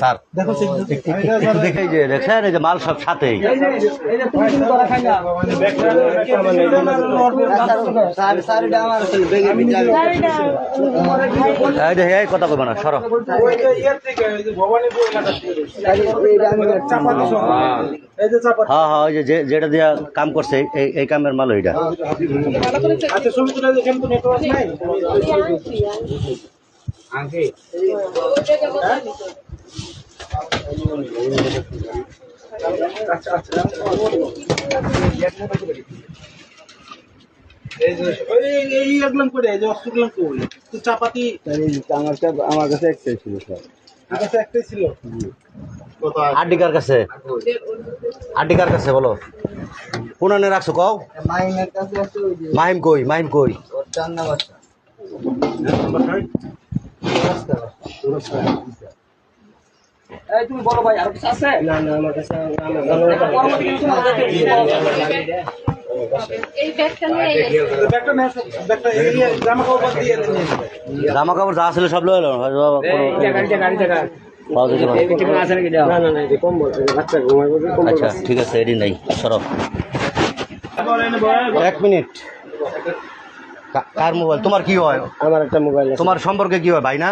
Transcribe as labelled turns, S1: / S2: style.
S1: Sir দেখে যে দেখছেন এই যে মাল সব সাথেই এই কথা কইব না সর হ্যাঁ হ্যাঁ ওই যে যেটা দিয়া কাম করছে এই কামের মাল ওইটা
S2: Angke. চাপাতি আমার কাছে একটাই ছিল স্যার একটাই ছিল
S1: আড্ডিকার কাছে আড্ডিকার কাছে বলো কোন আনে রাখছো কও
S2: মাহিমের কাছে আছে
S1: মাহিম কই
S2: ওর চান্না বাচ্চা তুমি বলো ভাই আর কিছু আছে না না আমার কাছে
S1: জামা কাপড় যা ছিল সব লইল আচ্ছা ঠিক আছে এডি নাই সরো 1 মিনিট কার মোবাইল তোমার কি হয়
S2: আমার একটা মোবাইল
S1: তোমার সম্পর্কে কি হয় ভাই না